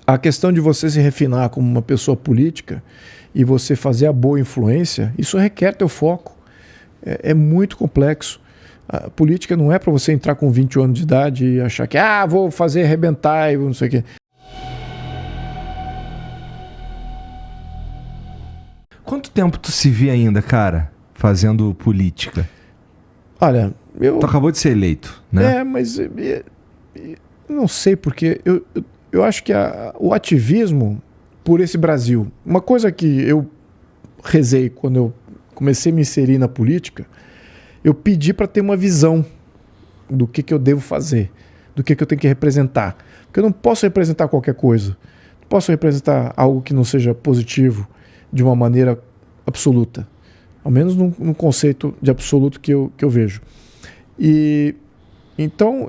A questão de você se refinar como uma pessoa política e você fazer a boa influência, isso requer teu foco. É muito complexo. A política não é para você entrar com 20 anos de idade e achar que vou fazer arrebentar e não sei o quê. Quanto tempo tu se vê ainda, cara, fazendo política? Olha, Tu acabou de ser eleito, né? Mas não sei, porque eu acho que o ativismo por esse Brasil... Uma coisa que eu rezei quando eu comecei a me inserir na política, eu pedi para ter uma visão do que eu devo fazer, do que eu tenho que representar. Porque eu não posso representar qualquer coisa. Não posso representar algo que não seja positivo de uma maneira absoluta. Ao menos num conceito de absoluto que eu vejo. Então,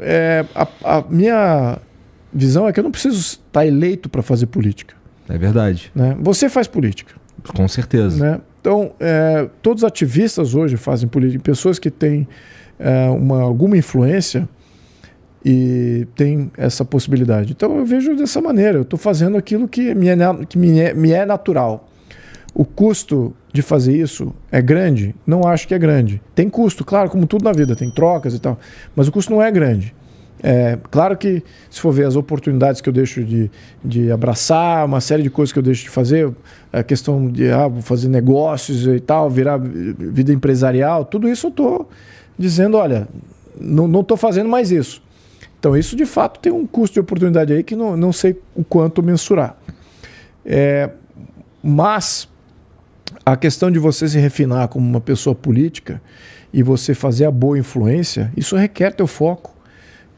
a minha visão é que eu não preciso estar eleito para fazer política. É verdade. Né? Você faz política. Com certeza. Né? Então, todos os ativistas hoje fazem política. Pessoas que têm alguma influência e têm essa possibilidade. Então, eu vejo dessa maneira. Eu estou fazendo aquilo que me é natural. O custo de fazer isso é grande? Não acho que é grande. Tem custo, claro, como tudo na vida, tem trocas e tal, mas o custo não é grande. Claro que, se for ver as oportunidades que eu deixo de abraçar, uma série de coisas que eu deixo de fazer, a questão de vou fazer negócios e tal, virar vida empresarial, tudo isso eu estou dizendo, olha, não estou fazendo mais isso. Então isso, de fato, tem um custo de oportunidade aí que não sei o quanto mensurar. Mas a questão de você se refinar como uma pessoa política e você fazer a boa influência, isso requer teu foco.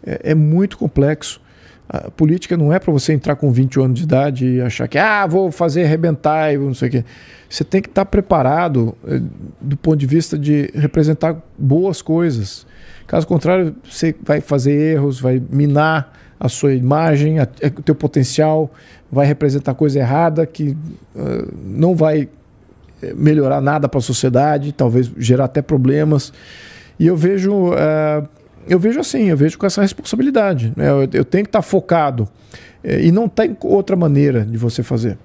É muito complexo. A política não é para você entrar com 20 anos de idade e achar que vou fazer arrebentar e não sei o quê. Você tem que estar preparado do ponto de vista de representar boas coisas. Caso contrário, você vai fazer erros, vai minar a sua imagem, o teu potencial, vai representar coisa errada que não vai melhorar nada para a sociedade, talvez gerar até problemas. E eu vejo assim, eu vejo com essa responsabilidade. Né? Eu tenho que estar focado. E não tem outra maneira de você fazer.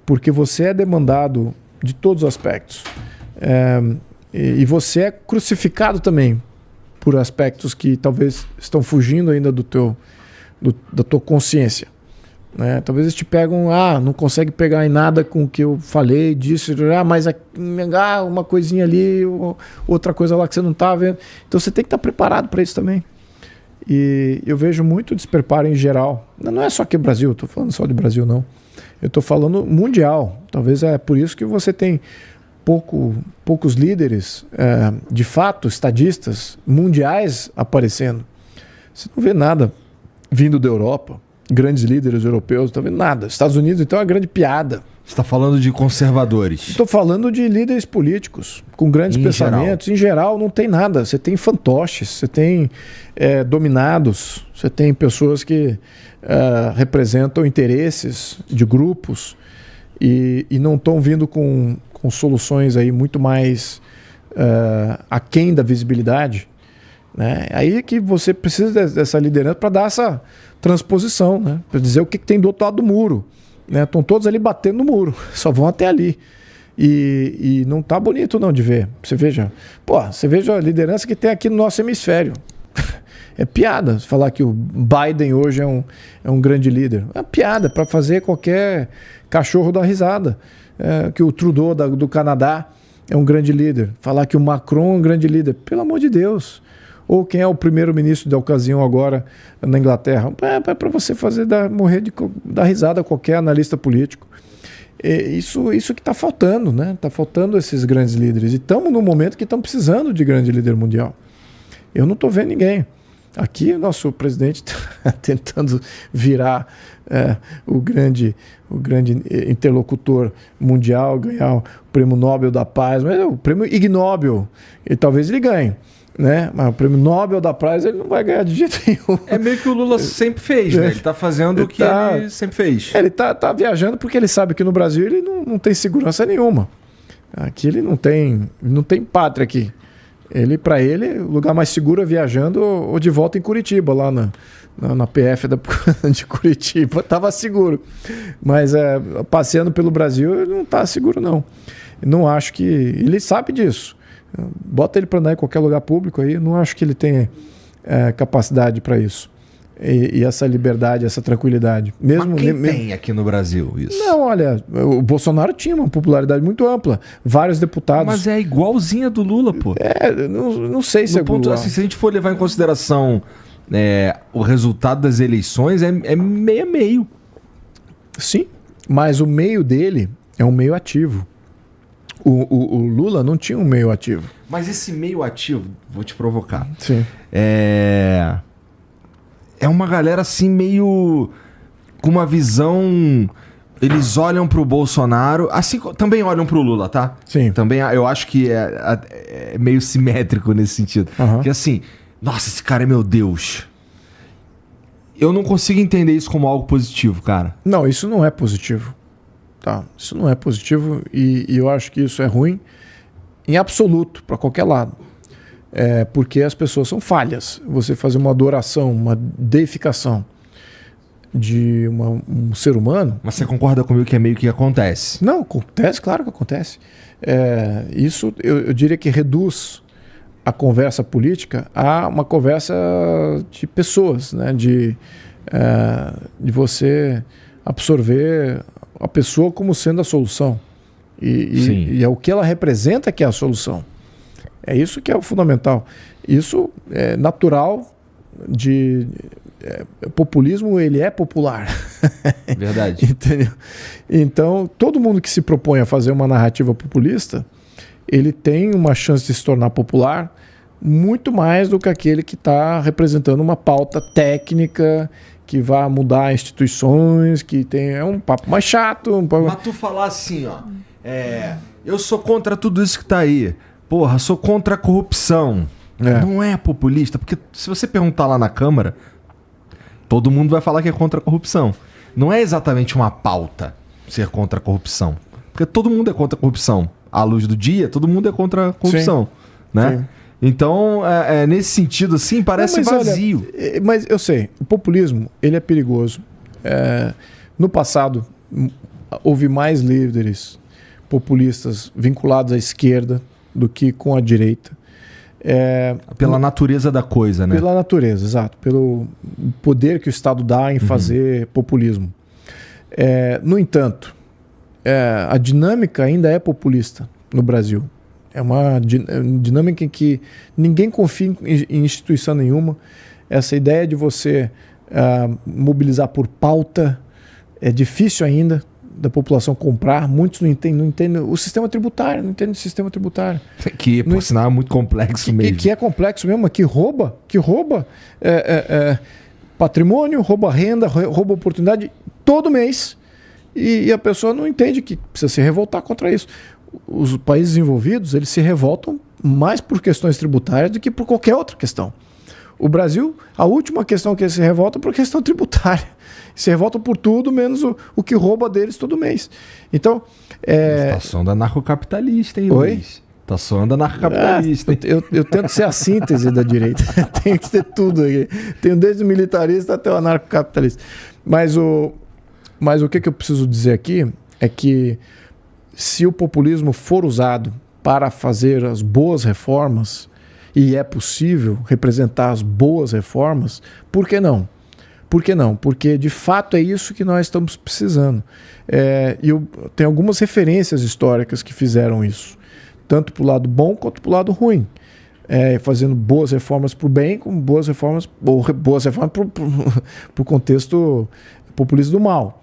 Porque você é demandado de todos os aspectos. E você é crucificado também por aspectos que talvez estão fugindo ainda da tua consciência. Né? Talvez eles te pegam, não consegue pegar em nada com o que eu falei, disse, mas uma coisinha ali, outra coisa lá que você não está vendo. Então você tem que estar preparado para isso também. E eu vejo muito despreparo em geral. Não é só aqui no Brasil, eu estou falando só de Brasil, não. Eu estou falando mundial. Talvez é por isso que você tem poucos líderes, de fato, estadistas mundiais aparecendo. Você não vê nada vindo da Europa. Grandes líderes europeus, não estou vendo nada. Estados Unidos, então, é uma grande piada. Você está falando de conservadores? Estou falando de líderes políticos, com grandes pensamentos. Em geral, não tem nada. Você tem fantoches, você tem dominados, você tem pessoas que representam interesses de grupos e não estão vindo com soluções aí muito mais aquém da visibilidade. Né? Aí que você precisa dessa liderança para dar essa transposição, né? Para dizer o que tem do outro lado do muro. Né? Estão todos ali batendo no muro, só vão até ali. E não tá bonito não de ver. Você veja a liderança que tem aqui no nosso hemisfério. É piada falar que o Biden hoje é um grande líder. É piada para fazer qualquer cachorro dar risada. Que o Trudeau do Canadá é um grande líder. Falar que o Macron é um grande líder. Pelo amor de Deus. Ou quem é o primeiro-ministro da ocasião agora na Inglaterra. É para você morrer de dar risada a qualquer analista político. Isso que está faltando, né? Está faltando esses grandes líderes. E estamos num momento que estamos precisando de grande líder mundial. Eu não estou vendo ninguém. Aqui o nosso presidente está tentando virar o grande interlocutor mundial, ganhar o prêmio Nobel da Paz, mas é o prêmio Ig Nobel, e talvez ele ganhe. Né? Mas o prêmio Nobel da Paz ele não vai ganhar de jeito nenhum. É meio que o Lula sempre fez, né? Ele está fazendo o que ele sempre fez. Ele tá viajando porque ele sabe que no Brasil ele não tem segurança nenhuma. Aqui ele não tem pátria aqui. Para ele, o lugar mais seguro é viajando ou de volta em Curitiba, lá na PF de Curitiba, estava seguro. Mas passeando pelo Brasil, ele não está seguro, não. Não acho que... Ele sabe disso. Bota ele para andar em qualquer lugar público aí, não acho que ele tenha capacidade para isso. E essa liberdade, essa tranquilidade. Mesmo, mas quem tem aqui no Brasil isso? Não, olha, o Bolsonaro tinha uma popularidade muito ampla. Vários deputados... Mas é igualzinha do Lula, pô. Não sei se ponto, assim, se a gente for levar em consideração o resultado das eleições, é meio a meio. Sim, mas o meio dele é um meio ativo. O Lula não tinha um meio ativo. Mas esse meio ativo, vou te provocar. Sim. É uma galera assim meio com uma visão... Eles olham pro Bolsonaro, assim também olham pro Lula, tá? Sim. Também eu acho que é meio simétrico nesse sentido. Porque assim, nossa, esse cara é meu Deus. Eu não consigo entender isso como algo positivo, cara. Não, isso não é positivo. Tá? Isso não é positivo e eu acho que isso é ruim em absoluto, para qualquer lado. Porque as pessoas são falhas. Você fazer uma adoração, uma deificação de um ser humano... Mas você concorda comigo que é meio que acontece? Não, acontece, claro que acontece. Isso eu diria que reduz a conversa política a uma conversa de pessoas, né? De você absorver a pessoa como sendo a solução. E é o que ela representa que é a solução. É isso que é o fundamental. Isso é natural de... populismo, ele é popular. Verdade. Entendeu? Então, todo mundo que se propõe a fazer uma narrativa populista, ele tem uma chance de se tornar popular muito mais do que aquele que está representando uma pauta técnica, que vai mudar instituições, que tem um papo mais chato. Mas tu falar assim, ó, eu sou contra tudo isso que tá aí. Porra, sou contra a corrupção. Não é populista, porque se você perguntar lá na Câmara, todo mundo vai falar que é contra a corrupção. Não é exatamente uma pauta ser contra a corrupção. Porque todo mundo é contra a corrupção. À luz do dia, todo mundo é contra a corrupção. Sim. Né? Sim. Então, nesse sentido, assim, parece vazio. Olha, mas eu sei, o populismo, ele é perigoso. No passado, houve mais líderes populistas vinculados à esquerda do que com a direita. Pela natureza da coisa, né? Pela natureza, exato. Pelo poder que o Estado dá em fazer populismo. No entanto, a dinâmica ainda é populista no Brasil. É uma dinâmica em que ninguém confia em instituição nenhuma. Essa ideia de você mobilizar por pauta é difícil ainda da população comprar. Muitos não entendem o sistema tributário, não entendem o sistema tributário. Que, por sinal, é muito complexo mesmo. Que é complexo mesmo, que rouba patrimônio, rouba renda, rouba oportunidade todo mês. E a pessoa não entende que precisa se revoltar contra isso. Os países envolvidos, eles se revoltam mais por questões tributárias do que por qualquer outra questão. O Brasil, a última questão que eles se revoltam é por questão tributária. Se revoltam por tudo, menos o que rouba deles todo mês. Então... Tá soando anarcocapitalista, hein, Oi? Luiz? Tá soando anarcocapitalista. Eu tento ser a síntese da direita. Tem que ter tudo aí. Tenho desde o militarista até o anarcocapitalista. Mas o que eu preciso dizer aqui é que se o populismo for usado para fazer as boas reformas, e é possível representar as boas reformas, por que não? Por que não? Porque de fato é isso que nós estamos precisando. E eu tenho algumas referências históricas que fizeram isso, tanto para o lado bom quanto para o lado ruim. Fazendo boas reformas para o bem, como boas reformas para o contexto populista do mal.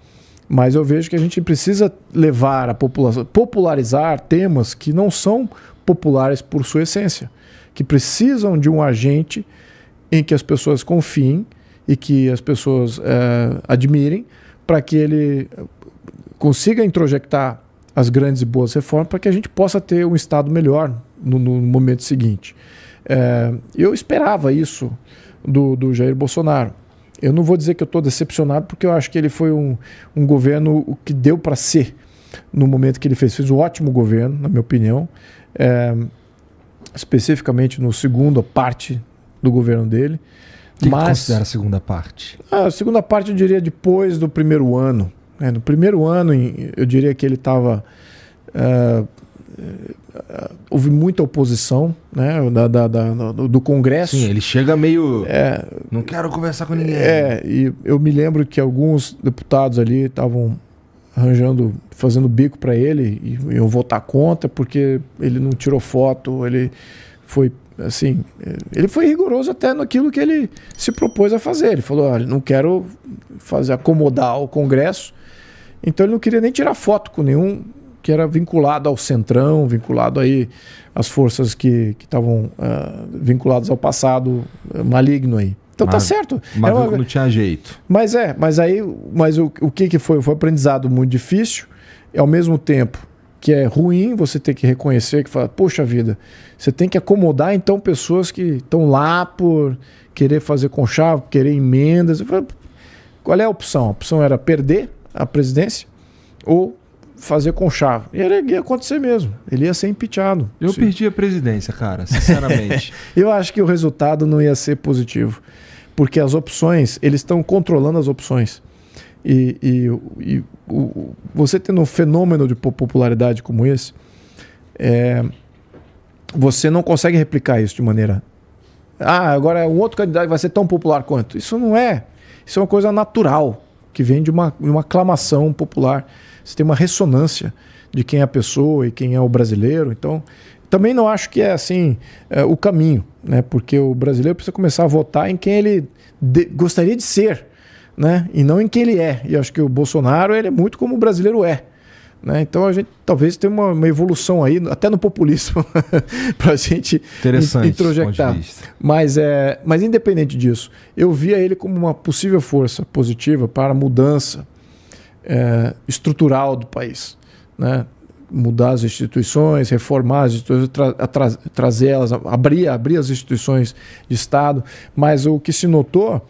Mas eu vejo que a gente precisa levar a população, popularizar temas que não são populares por sua essência, que precisam de um agente em que as pessoas confiem e que as pessoas admirem, para que ele consiga introjectar as grandes e boas reformas, para que a gente possa ter um Estado melhor no momento seguinte. Eu esperava isso do Jair Bolsonaro. Eu não vou dizer que eu estou decepcionado, porque eu acho que ele foi um governo que deu para ser no momento que ele fez. Fez um ótimo governo, na minha opinião. especificamente no segunda parte do governo dele. O que considera a segunda parte? A segunda parte eu diria depois do primeiro ano. No primeiro ano eu diria que ele estava... houve muita oposição, né, do Congresso. Sim, ele chega meio... não quero conversar com ninguém. E eu me lembro que alguns deputados ali estavam fazendo bico para ele e eu votar contra porque ele não tirou foto, ele foi assim, ele foi rigoroso até naquilo que ele se propôs a fazer. Ele falou, olha, não quero acomodar o Congresso, então ele não queria nem tirar foto com nenhum que era vinculado ao Centrão, vinculado aí às forças que estavam vinculadas ao passado maligno aí. Então tá certo. Mas não tinha jeito. Mas o que foi? Foi um aprendizado muito difícil, e ao mesmo tempo que é ruim você ter que reconhecer, que fala, poxa vida, você tem que acomodar então pessoas que estão lá por querer fazer conchavo, querer emendas. Qual é a opção? A opção era perder a presidência ou fazer conchavo. E ia acontecer mesmo. Ele ia ser impeachado. Eu perdi a presidência, cara, sinceramente. Eu acho que o resultado não ia ser positivo. Porque as opções, eles estão controlando as opções. Você tendo um fenômeno de popularidade como esse, você não consegue replicar isso de maneira... agora um outro candidato vai ser tão popular quanto. Isso não é. Isso é uma coisa natural, que vem de uma aclamação popular. Você tem uma ressonância de quem é a pessoa e quem é o brasileiro. Então, também não acho que é assim o caminho, né? Porque o brasileiro precisa começar a votar em quem ele gostaria de ser, né? E não em quem ele é. E eu acho que o Bolsonaro ele é muito como o brasileiro é, né? Então a gente talvez tenha uma evolução aí, até no populismo, para a gente introjectar. Mas independente disso, eu via ele como uma possível força positiva para a mudança estrutural do país, né? Mudar as instituições, reformar as instituições, trazer elas, abrir as instituições de Estado. Mas o que se notou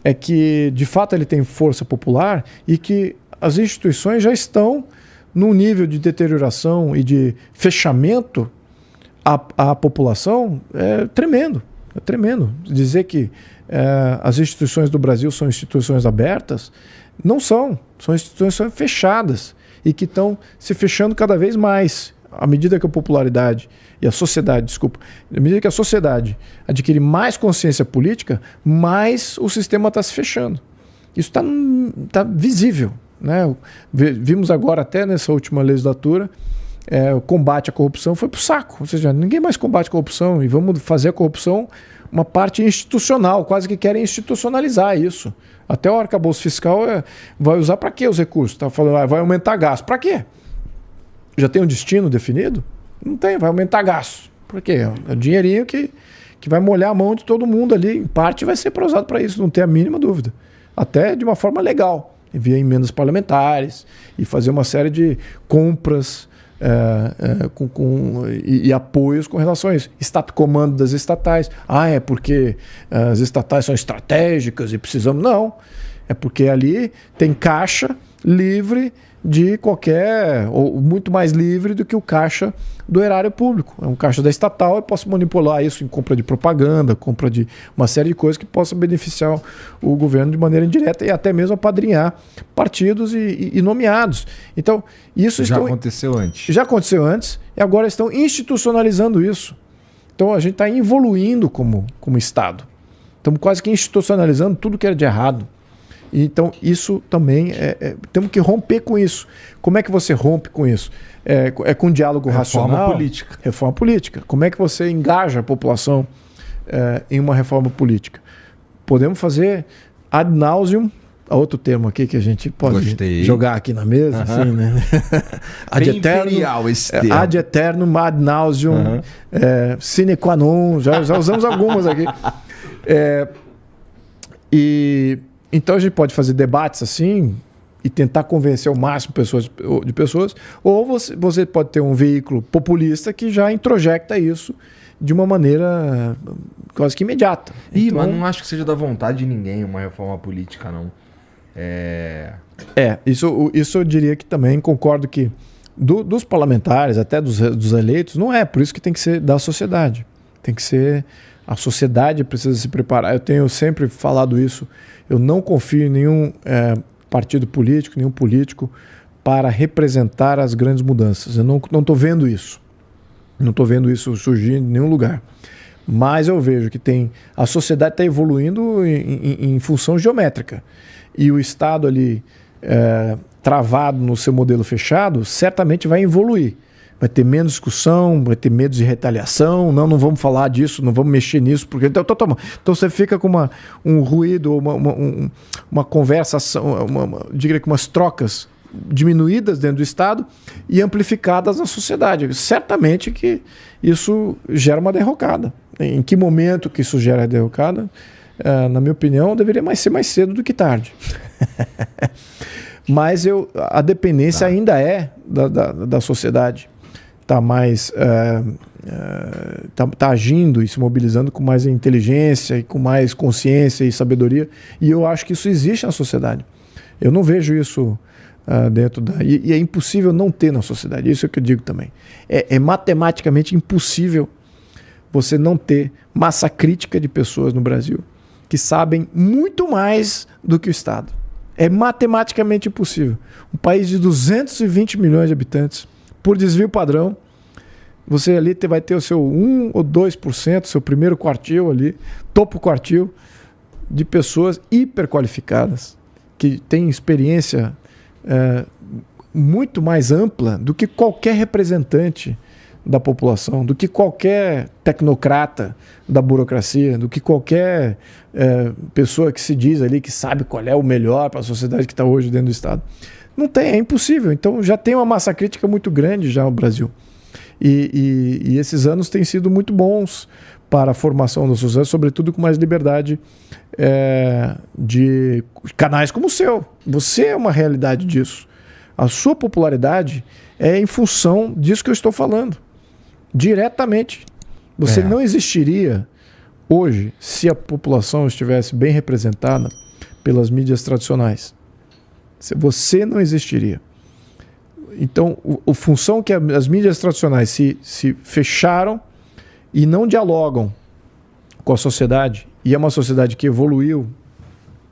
é que, de fato, ele tem força popular e que as instituições já estão num nível de deterioração e de fechamento à população tremendo. É tremendo. Dizer que as instituições do Brasil são instituições abertas, não são. São instituições fechadas. E que estão se fechando cada vez mais. À medida que a popularidade e a sociedade, à medida que a sociedade adquire mais consciência política, mais o sistema está se fechando. Isso tá visível, né? Vimos agora, até nessa última legislatura, o combate à corrupção foi para o saco. Ou seja, ninguém mais combate a corrupção e vamos fazer a corrupção uma parte institucional, quase que querem institucionalizar isso. Até o arcabouço fiscal vai usar para quê os recursos? Tá falando, vai aumentar gasto. Para quê? Já tem um destino definido? Não tem, vai aumentar gasto. Por quê? É o dinheirinho que vai molhar a mão de todo mundo ali. Em parte vai ser usado para isso, não tem a mínima dúvida. Até de uma forma legal. Via emendas parlamentares e fazer uma série de compras e apoios com relação a isso. Comando das estatais. É porque as estatais são estratégicas e precisamos... Não. É porque ali tem caixa livre de qualquer... ou muito mais livre do que o caixa do erário público. É um caixa da estatal, eu posso manipular isso em compra de propaganda, compra de uma série de coisas que possam beneficiar o governo de maneira indireta e até mesmo apadrinhar partidos e nomeados. Então, isso já aconteceu antes. Já aconteceu antes e agora estão institucionalizando isso. Então, a gente está evoluindo como Estado. Estamos quase que institucionalizando tudo que era de errado. Então, isso também, temos que romper com isso. Como é que você rompe com isso? Com diálogo racional. Reforma política. Reforma política. Como é que você engaja a população em uma reforma política? Podemos fazer ad nauseum, outro termo aqui que a gente pode jogar aqui na mesa, assim, né? Ad eternum, ad nauseum, sine qua non, já usamos algumas aqui. Então a gente pode fazer debates assim e tentar convencer o máximo de pessoas, ou você pode ter um veículo populista que já introjecta isso de uma maneira quase que imediata. Mas não acho que seja da vontade de ninguém uma reforma política, não. Isso eu diria que também concordo que dos parlamentares, até dos eleitos, não é. Por isso que tem que ser da sociedade. Tem que ser... A sociedade precisa se preparar. Eu tenho sempre falado isso. Eu não confio em nenhum partido político, nenhum político para representar as grandes mudanças. Eu não estou vendo isso. Não estou vendo isso surgir em nenhum lugar. Mas eu vejo que a sociedade está evoluindo em função geométrica. E o Estado ali, travado no seu modelo fechado, certamente vai evoluir. Vai ter menos discussão, vai ter medo de retaliação. Não vamos falar disso, não vamos mexer nisso. Porque então você fica com um ruído, uma conversação, diria que umas trocas diminuídas dentro do Estado e amplificadas na sociedade. Certamente que isso gera uma derrocada. Em que momento que isso gera a derrocada? Na minha opinião, deveria ser mais cedo do que tarde. Mas a dependência ainda é da sociedade. Tá agindo e se mobilizando com mais inteligência e com mais consciência e sabedoria. E eu acho que isso existe na sociedade. Eu não vejo isso dentro e é impossível não ter na sociedade. Isso é o que eu digo também. É matematicamente impossível você não ter massa crítica de pessoas no Brasil que sabem muito mais do que o Estado. É matematicamente impossível. Um país de 220 milhões de habitantes, por desvio padrão, você ali vai ter o seu 1 ou 2%, seu primeiro quartil ali, topo quartil, de pessoas hiperqualificadas, que têm experiência muito mais ampla do que qualquer representante da população, do que qualquer tecnocrata da burocracia, do que qualquer pessoa que se diz ali que sabe qual é o melhor para a sociedade que está hoje dentro do Estado. Não tem, é impossível. Então já tem uma massa crítica muito grande já no Brasil. E esses anos têm sido muito bons para a formação da sociedade, sobretudo com mais liberdade de canais como o seu. Você é uma realidade disso. A sua popularidade é em função disso que eu estou falando. Diretamente. Você não existiria hoje se a população estivesse bem representada pelas mídias tradicionais. Você não existiria. Então, a função que as mídias tradicionais se fecharam e não dialogam com a sociedade, e é uma sociedade que evoluiu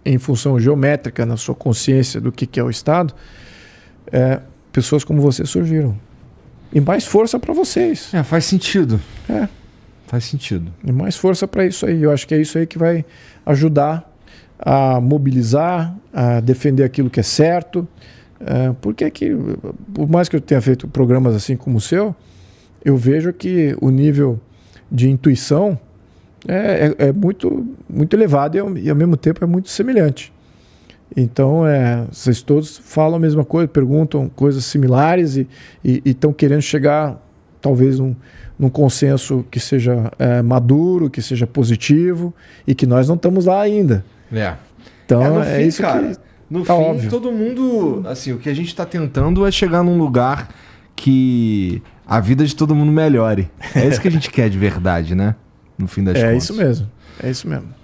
em função geométrica na sua consciência do que é o Estado, pessoas como você surgiram. E mais força para vocês. Faz sentido. Faz sentido. E mais força para isso aí. Eu acho que é isso aí que vai ajudar a mobilizar, a defender aquilo que é certo. Porque por mais que eu tenha feito programas assim como o seu, eu vejo que o nível de intuição é muito, muito elevado e ao mesmo tempo é muito semelhante. Então, vocês todos falam a mesma coisa, perguntam coisas similares e estão querendo chegar, talvez, num consenso que seja maduro, que seja positivo e que nós não estamos lá ainda. Então, fim, isso cara, que no tá fim, óbvio. todo mundo... Assim, o que a gente está tentando é chegar num lugar que a vida de todo mundo melhore. É isso que a gente quer de verdade, né? No fim das contas. É isso mesmo. É isso mesmo.